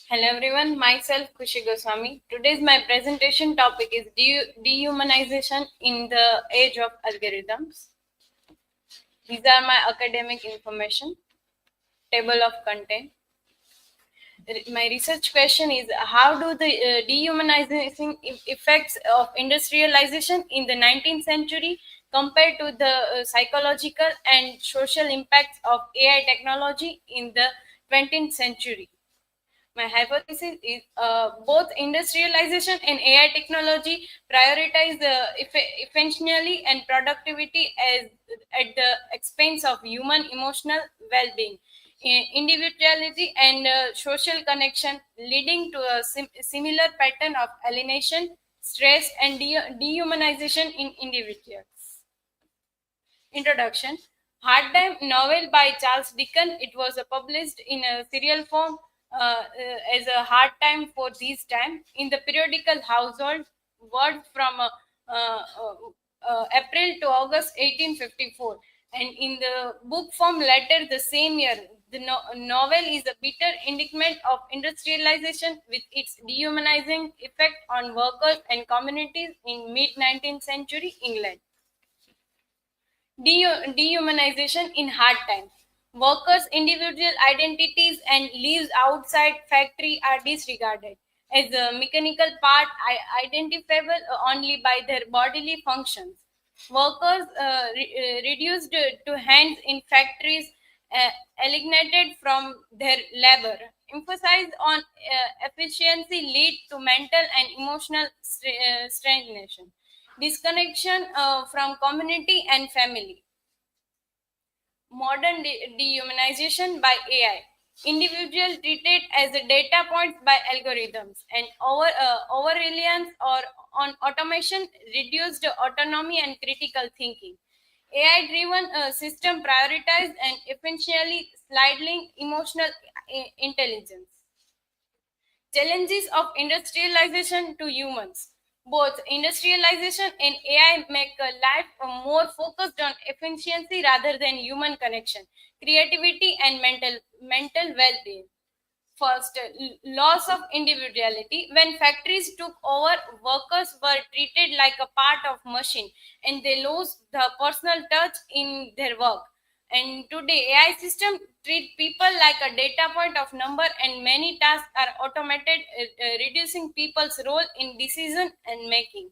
Hello everyone, myself Kushi Goswami. Today's my presentation topic is dehumanization in the age of algorithms. These are my academic information, table of content. My research question is how do the dehumanizing effects of industrialization in the 19th century compare to the psychological and social impacts of AI technology in the 20th century? My hypothesis is both industrialization and AI technology prioritize efficiency and productivity as at the expense of human emotional well-being, individuality, and social connection, leading to a similar pattern of alienation, stress, and dehumanization in individuals. Introduction. Hard Time novel by Charles Dickens. It was published in a serial form as a hard time for these time in the periodical household word from April to August 1854, and in the book form later the same year. The novel is a bitter indictment of industrialization with its dehumanizing effect on workers and communities in mid 19th century England. Dehumanization in hard times. Workers' individual identities and lives outside factory are disregarded as a mechanical part identifiable only by their bodily functions. Workers reduced to hands in factories, alienated from their labor. Emphasis on efficiency lead to mental and emotional stagnation, disconnection from community and family. Modern dehumanization by AI. Individual treated as a data points by algorithms and over reliance or on automation reduced autonomy and critical thinking. AI driven system prioritize and essentially sliding emotional intelligence. Challenges of industrialization to humans. Both industrialization and AI make life more focused on efficiency rather than human connection, creativity, and mental well-being. First, loss of individuality. When factories took over, workers were treated like a part of machine, and they lost the personal touch in their work. And today, AI system treat people like a data point of number, and many tasks are automated, reducing people's role in decision and making.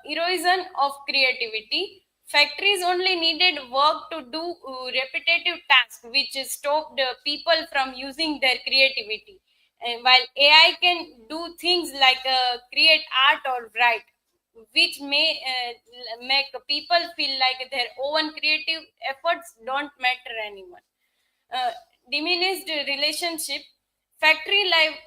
Erosion of creativity. Factories only needed work to do repetitive tasks, which stopped people from using their creativity. And while AI can do things like create art or write, which may make people feel like their own creative efforts don't matter anymore. uh, Diminished relationship. Factory life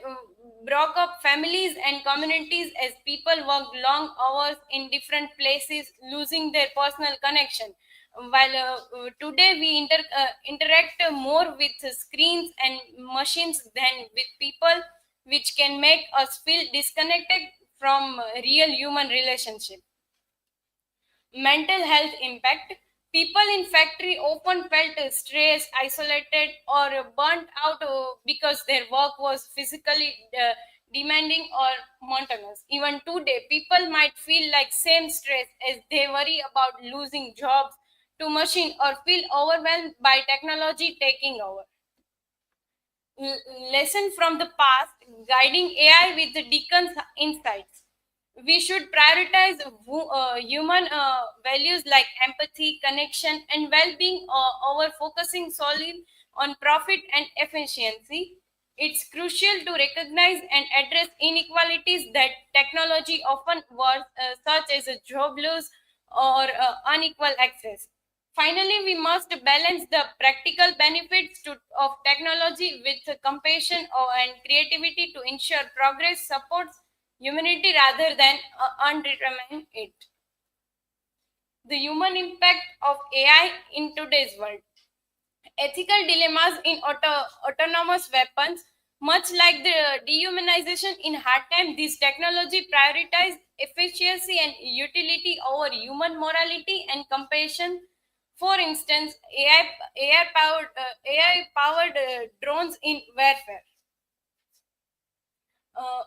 broke up families and communities as people worked long hours in different places, losing their personal connection. While today we interact more with screens and machines than with people, which can make us feel disconnected from real human relationship. Mental health impact. People in factory often felt stressed, isolated, or burnt out because their work was physically demanding or monotonous. Even today, people might feel like same stress as they worry about losing jobs to machine or feel overwhelmed by technology taking over. Lesson from the past, guiding AI with the Dickens insights. We should prioritize human values like empathy, connection, and well-being over focusing solely on profit and efficiency. It's crucial to recognize and address inequalities that technology often was, such as a job loss or unequal access. Finally, we must balance the practical benefits of technology with compassion and creativity to ensure progress supports humanity rather than undermine it. The human impact of AI in today's world. Ethical dilemmas in autonomous weapons. Much like the dehumanization in hard time, this technology prioritizes efficiency and utility over human morality and compassion. For instance, AI powered drones in warfare.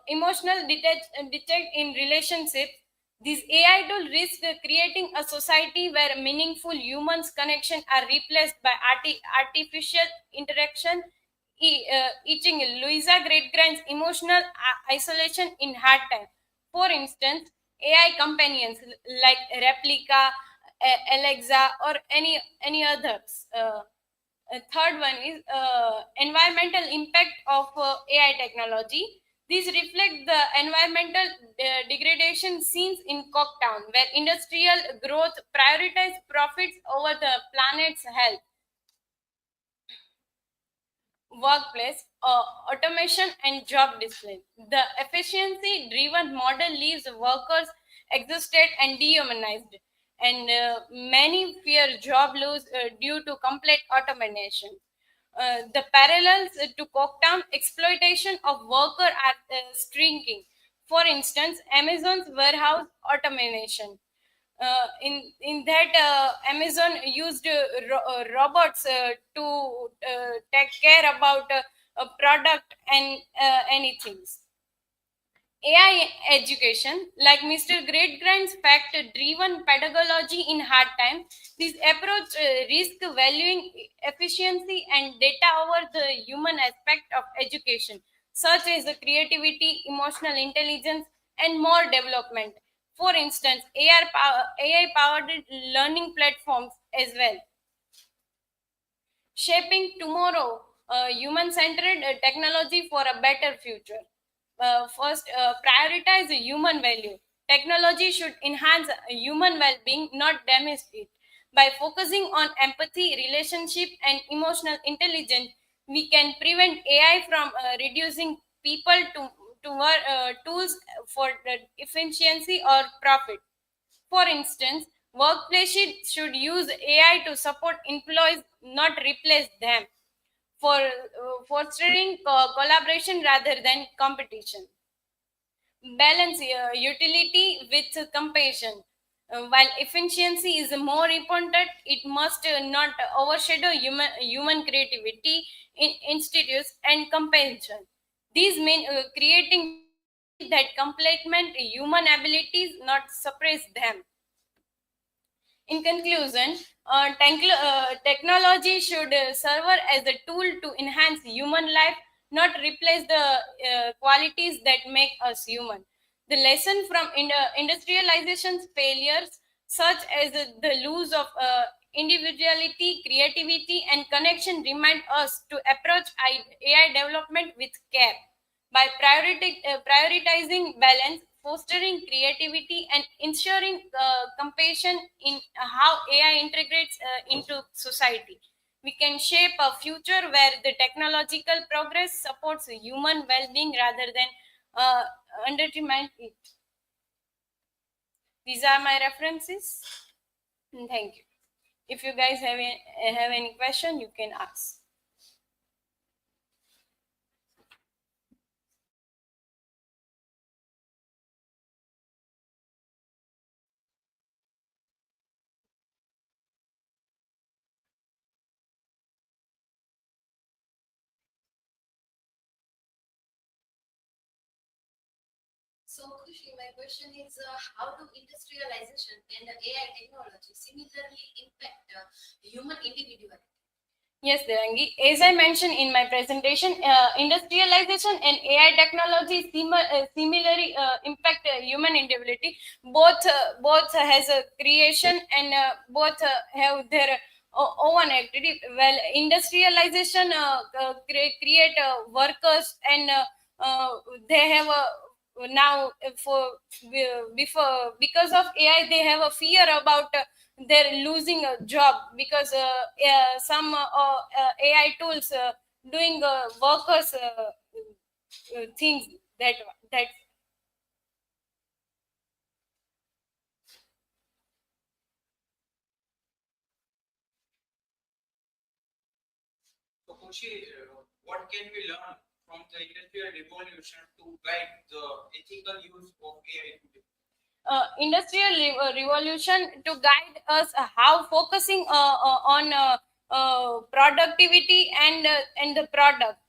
Emotional detect in relationships. These AI tool risk creating a society where meaningful humans connection are replaced by artificial interaction, eaching Louisa Greatgrand's emotional isolation in hard time. For instance, AI companions like Replica, Alexa, or any others. Third one is environmental impact of AI technology. These reflect the environmental degradation seen in Cocktown, where industrial growth prioritizes profits over the planet's health. Workplace, automation, and job discipline. The efficiency driven model leaves workers exhausted and dehumanized, and many fear job loss due to complete automation. The parallels to Cocktown exploitation of worker are shrinking. For instance, Amazon's warehouse automation. In that, Amazon used robots to take care about a product and anything. AI education, like Mr. Greatgrand's fact-driven pedagogy in hard times, this approach risk valuing efficiency and data over the human aspect of education, such as the creativity, emotional intelligence, and more development. For instance, AI-powered learning platforms as well. Shaping tomorrow, human-centered technology for a better future. First, prioritize the human value. Technology should enhance human well-being, not damage it. By focusing on empathy, relationship, and emotional intelligence, we can prevent AI from reducing people to tools for efficiency or profit. For instance, workplaces should use AI to support employees, not replace them, for fostering collaboration rather than competition. Balance utility with compassion. While efficiency is more important, it must not overshadow human creativity in institutes and compassion. These mean creating that complement human abilities, not suppress them. In conclusion, technology should serve as a tool to enhance human life, not replace the qualities that make us human. The lesson from industrialization's failures, such as the loss of individuality, creativity, and connection, remind us to approach AI development with care. By prioritizing balance, fostering creativity, and ensuring compassion in how AI integrates into society, we can shape a future where the technological progress supports human well-being rather than undermine it. These are my references. Thank you. If you guys have any question, you can ask. So, Khushi, my question is how do industrialization and AI technology similarly impact human individuality? Yes, Devangi. As I mentioned in my presentation, industrialization and AI technology similarly impact human individuality. Both has a creation and both have their own activity. Well, industrialization create workers and they have a now for before because of AI they have a fear about they're losing a job because some AI tools doing workers things that. So, Khushi, what can we learn from the industrial revolution to guide the ethical use of AI today? Industrial revolution to guide us how focusing on productivity and the product